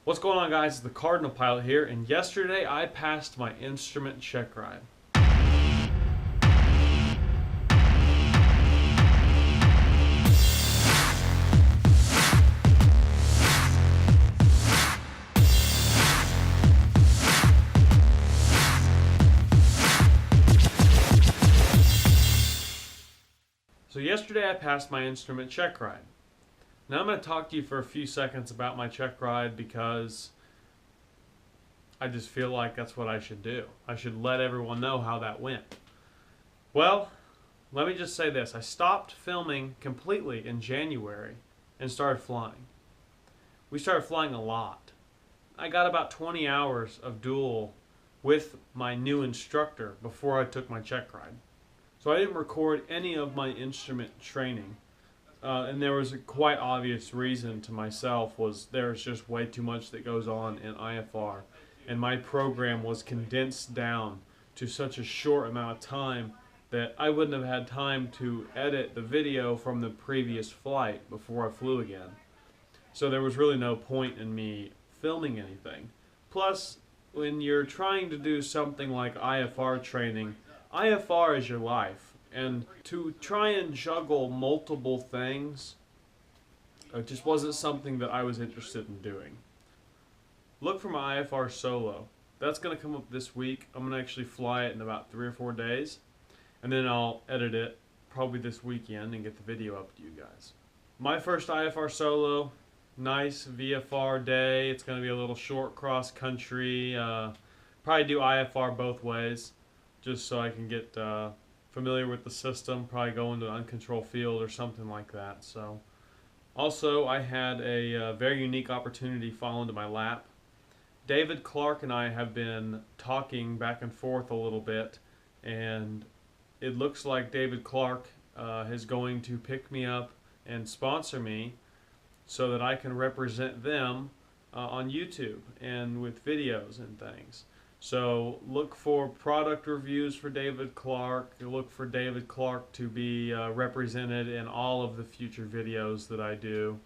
What's going on, guys? It's the Cardinal Pilot here, and yesterday I passed my instrument check ride. So yesterday I passed my instrument check ride. Now I'm going to talk to you for a few seconds about my check ride because I just feel like that's what I should do. I should let everyone know how that went. Well, let me just say this. I stopped filming completely in January and started flying. We started flying a lot. I got about 20 hours of dual with my new instructor before I took my check ride. So I didn't record any of my instrument training. And there was a quite obvious reason to myself, was there's just way too much that goes on in IFR, and my program was condensed down to such a short amount of time that I wouldn't have had time to edit the video from the previous flight before I flew again. So there was really no point in me filming anything. Plus, when you're trying to do something like IFR training, IFR is your life. And to try and juggle multiple things, it just wasn't something that I was interested in doing. Look for my IFR solo. That's going to come up this week. I'm going to actually fly it in about 3 or 4 days. And then I'll edit it probably this weekend and get the video up to you guys. My first IFR solo, nice VFR day. It's going to be a little short cross country. Probably do IFR both ways just so I can get familiar with the system, probably go into an uncontrolled field or something like that. So, also I had a very unique opportunity fall into my lap. David Clark and I have been talking back and forth a little bit, and it looks like David Clark is going to pick me up and sponsor me so that I can represent them on YouTube and with videos and things. So look for product reviews for David Clark. Look for David Clark to be represented in all of the future videos that I do.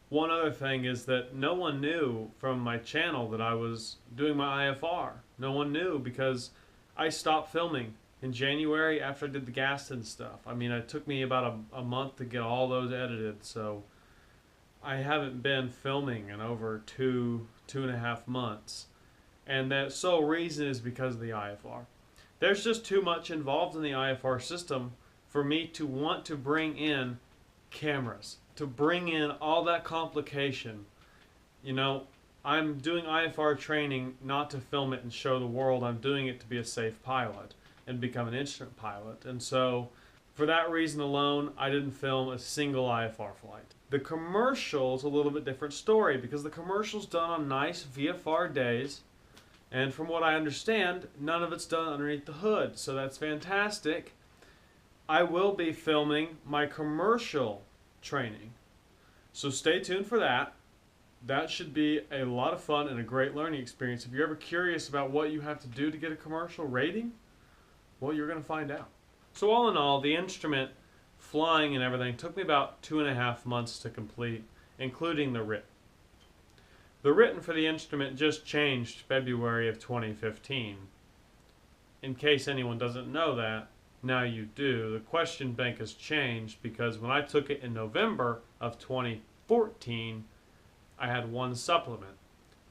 One other thing is that no one knew from my channel that I was doing my IFR. No one knew because I stopped filming in January after I did the Gaston stuff. I mean, it took me about a month to get all those edited, so I haven't been filming in over two and a half months. And that sole reason is because of the IFR. There's just too much involved in the IFR system for me to want to bring in cameras, to bring in all that complication. You know, I'm doing IFR training not to film it and show the world. I'm doing it to be a safe pilot and become an instrument pilot. And so, for that reason alone, I didn't film a single IFR flight. The commercial's a little bit different story because the commercial's done on nice VFR days. And from what I understand, none of it's done underneath the hood, so that's fantastic. I will be filming my commercial training, so stay tuned for that. That should be a lot of fun and a great learning experience. If you're ever curious about what you have to do to get a commercial rating, well, you're going to find out. So all in all, the instrument flying and everything took me about 2.5 months to complete, including the written. The written for the instrument just changed February of 2015. In case anyone doesn't know that, now you do. The question bank has changed because when I took it in November of 2014, I had 1 supplement,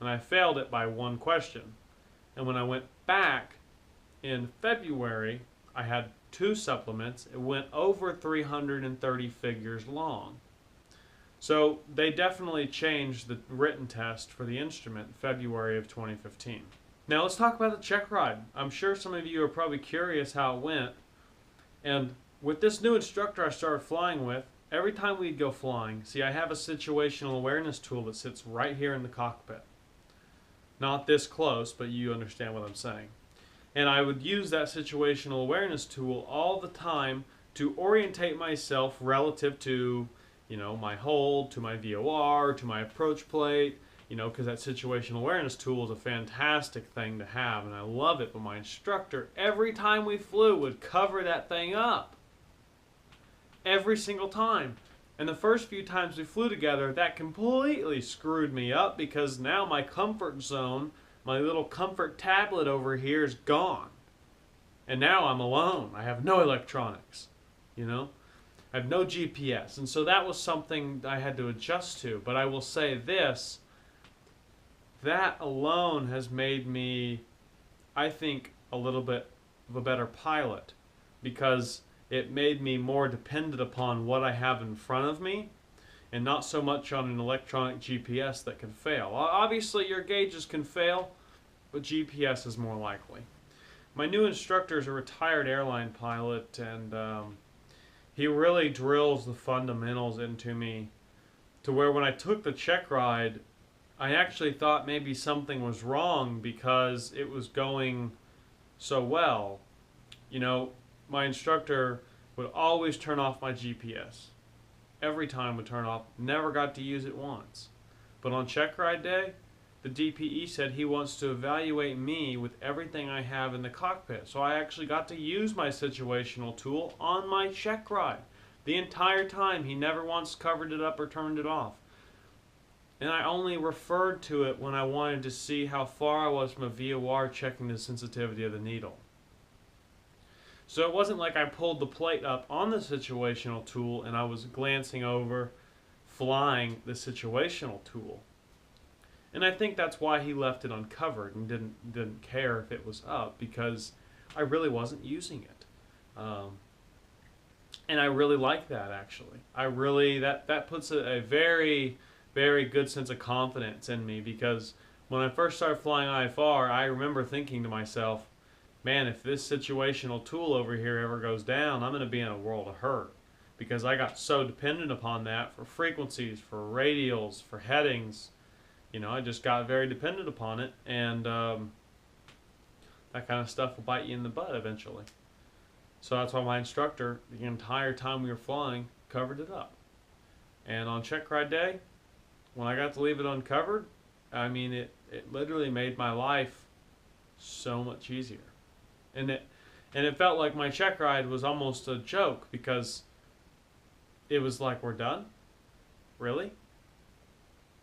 and I failed it by 1 question. And when I went back in February, I had 2 supplements. It went over 330 figures long. So they definitely changed the written test for the instrument in February of 2015. Now let's talk about the check ride. I'm sure some of you are probably curious how it went. And with this new instructor I started flying with, every time we'd go flying, see, I have a situational awareness tool that sits right here in the cockpit. Not this close, but you understand what I'm saying. And I would use that situational awareness tool all the time to orientate myself relative to, you know, my hold, to my VOR, to my approach plate, you know, because that situational awareness tool is a fantastic thing to have, and I love it. But my instructor, every time we flew, would cover that thing up. Every single time. And the first few times we flew together, that completely screwed me up because now my comfort zone, my little comfort tablet over here is gone. And now I'm alone. I have no electronics, you know? I have no GPS. And so that was something I had to adjust to. But I will say this, that alone has made me, I think, a little bit of a better pilot because it made me more dependent upon what I have in front of me and not so much on an electronic GPS that can fail. Obviously, your gauges can fail, but GPS is more likely. My new instructor is a retired airline pilot, and he really drills the fundamentals into me to where when I took the check ride, I actually thought maybe something was wrong because it was going so well. You know, my instructor would always turn off my GPS. Every time would turn off. Never got to use it once. But on check ride day, the DPE said he wants to evaluate me with everything I have in the cockpit. So I actually got to use my situational tool on my check ride. The entire time, he never once covered it up or turned it off. And I only referred to it when I wanted to see how far I was from a VOR checking the sensitivity of the needle. So it wasn't like I pulled the plate up on the situational tool and I was glancing over, flying the situational tool. And I think that's why he left it uncovered and didn't care if it was up, because I really wasn't using it. And I really like that, actually. That puts a very, very good sense of confidence in me, because when I first started flying IFR, I remember thinking to myself, man, if this situational tool over here ever goes down, I'm going to be in a world of hurt, because I got so dependent upon that for frequencies, for radials, for headings. You know, I just got very dependent upon it, and that kind of stuff will bite you in the butt eventually. So that's why my instructor, the entire time we were flying, covered it up. And on check ride day, when I got to leave it uncovered, I mean, it literally made my life so much easier. And it felt like my check ride was almost a joke, because it was like, we're done? Really?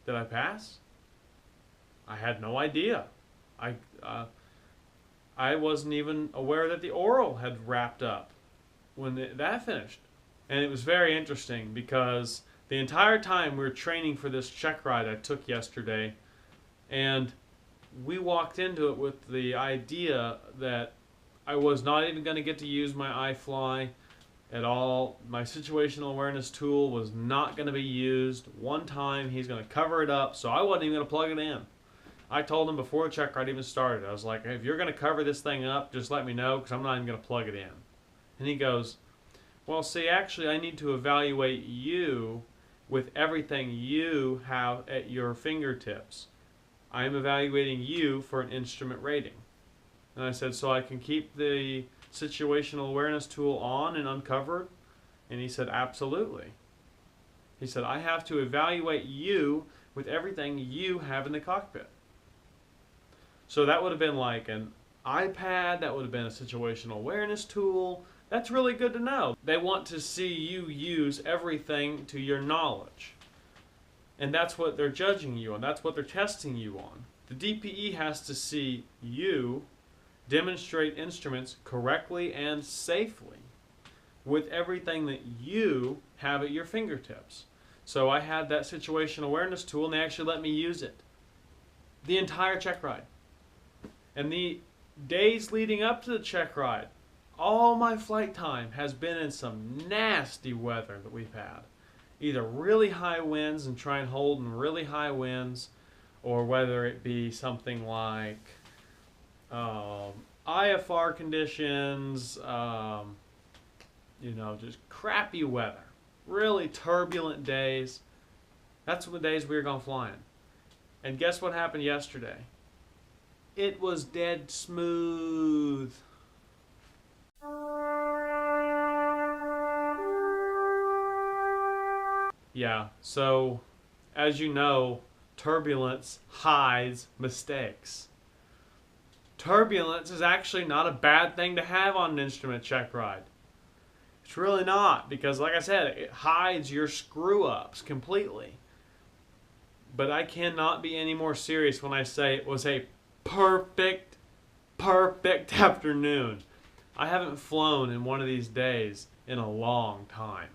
Did I pass? I had no idea. I wasn't even aware that the oral had wrapped up when that finished. And it was very interesting, because the entire time we were training for this check ride I took yesterday, and we walked into it with the idea that I was not even going to get to use my iFly at all. My situational awareness tool was not going to be used. One time he's going to cover it up, so I wasn't even going to plug it in. I told him before the check ride even started, I was like, hey, if you're going to cover this thing up, just let me know, because I'm not even going to plug it in. And he goes, well, see, actually I need to evaluate you with everything you have at your fingertips. I am evaluating you for an instrument rating. And I said, so I can keep the situational awareness tool on and uncovered? And he said, absolutely. He said, I have to evaluate you with everything you have in the cockpit. So that would have been like an iPad, that would have been a situational awareness tool. That's really good to know. They want to see you use everything to your knowledge. And that's what they're judging you on. That's what they're testing you on. The DPE has to see you demonstrate instruments correctly and safely with everything that you have at your fingertips. So I had that situational awareness tool, and they actually let me use it the entire check ride. And the days leading up to the check ride, all my flight time has been in some nasty weather that we've had. Either really high winds and try and hold in really high winds, or whether it be something like IFR conditions, you know, just crappy weather, really turbulent days. That's the days we were going flying. And guess what happened yesterday? It was dead smooth. Yeah, so as you know, turbulence hides mistakes. Turbulence is actually not a bad thing to have on an instrument check ride. It's really not, because like I said, it hides your screw-ups completely. But I cannot be any more serious when I say it was a perfect afternoon. I haven't flown in one of these days in a long time.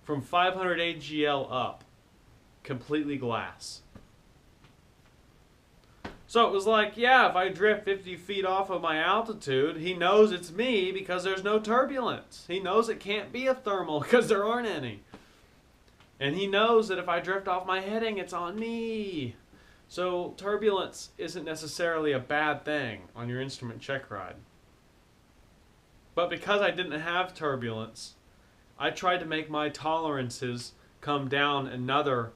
From 500 AGL up, completely glass. So it was like, yeah, if I drift 50 feet off of my altitude, he knows it's me because there's no turbulence. He knows it can't be a thermal because there aren't any. And he knows that if I drift off my heading, it's on me. So turbulence isn't necessarily a bad thing on your instrument check ride. But because I didn't have turbulence, I tried to make my tolerances come down another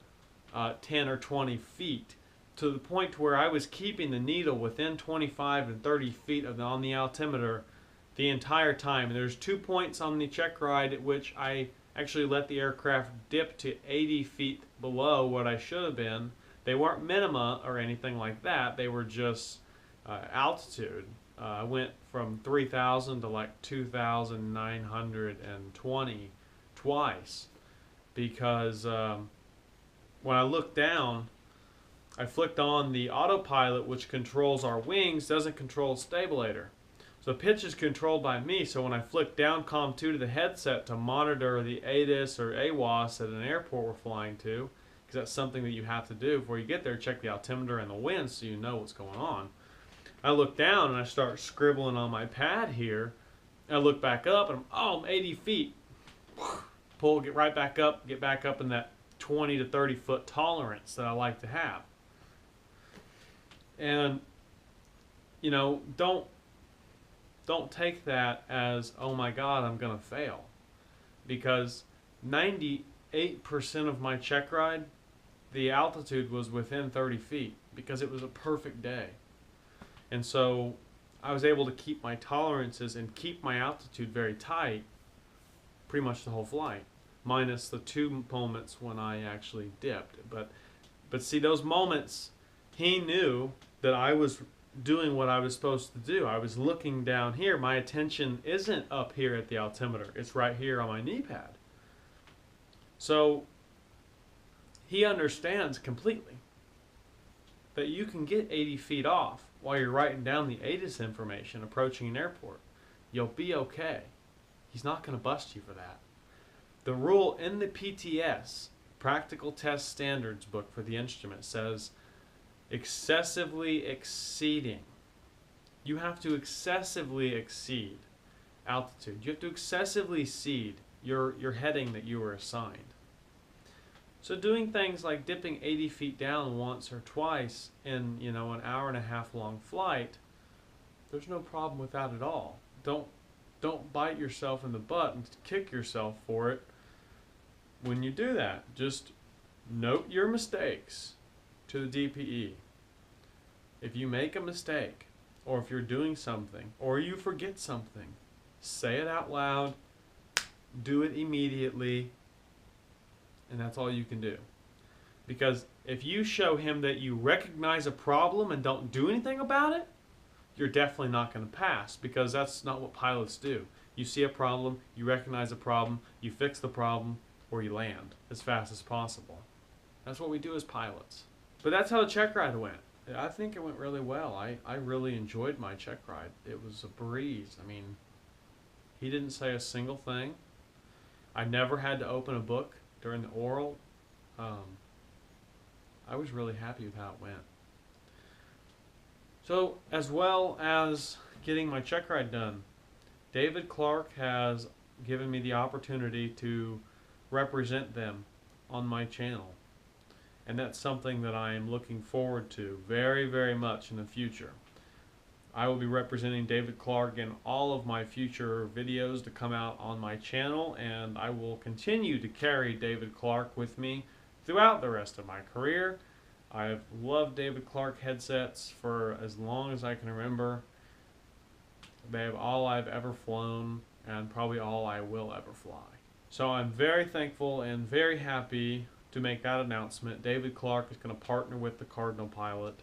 10 or 20 feet to the point where I was keeping the needle within 25 and 30 feet on the altimeter the entire time. And there's 2 points on the check ride at which I actually let the aircraft dip to 80 feet below what I should have been. They weren't minima or anything like that. They were just altitude. I went from 3,000 to like 2,920 twice because when I looked down, I flicked on the autopilot, which controls our wings, doesn't control the stabilator. So pitch is controlled by me, so when I flick down COM2 to the headset to monitor the ATIS or AWOS at an airport we're flying to, because that's something that you have to do before you get there, check the altimeter and the wind so you know what's going on. I look down and I start scribbling on my pad here. I look back up and I'm 80 feet. Pull, get right back up, get back up in that 20 to 30 foot tolerance that I like to have. And, you know, don't take that as, oh my God, I'm going to fail. Because 98% of my check ride, the altitude was within 30 feet because it was a perfect day. And so I was able to keep my tolerances and keep my altitude very tight pretty much the whole flight, minus the 2 moments when I actually dipped. But see, those moments, he knew that I was doing what I was supposed to do. I was looking down here. My attention isn't up here at the altimeter. It's right here on my knee pad. So he understands completely that you can get 80 feet off while you're writing down the ATIS information approaching an airport. You'll be okay. He's not going to bust you for that. The rule in the PTS, Practical Test Standards book for the instrument, says excessively exceeding. You have to excessively exceed altitude. You have to excessively exceed your heading that you were assigned. So doing things like dipping 80 feet down once or twice in, you know, an hour and a half long flight, there's no problem with that at all. Don't bite yourself in the butt and kick yourself for it when you do that. Just note your mistakes to the DPE. If you make a mistake, or if you're doing something, or you forget something, say it out loud, do it immediately, and that's all you can do. Because if you show him that you recognize a problem and don't do anything about it, you're definitely not going to pass, because that's not what pilots do. You see a problem, you recognize a problem, you fix the problem, or you land as fast as possible. That's what we do as pilots. But that's how the check ride went. I think it went really well. I really enjoyed my check ride. It was a breeze. I mean, he didn't say a single thing. I never had to open a book during the oral. I was really happy with how it went. So, as well as getting my check ride done, David Clark has given me the opportunity to represent them on my channel. And that's something that I am looking forward to very, very much in the future. I will be representing David Clark in all of my future videos to come out on my channel, and I will continue to carry David Clark with me throughout the rest of my career. I've loved David Clark headsets for as long as I can remember. They have all I've ever flown and probably all I will ever fly. So I'm very thankful and very happy to make that announcement. David Clark is going to partner with the Cardinal Pilot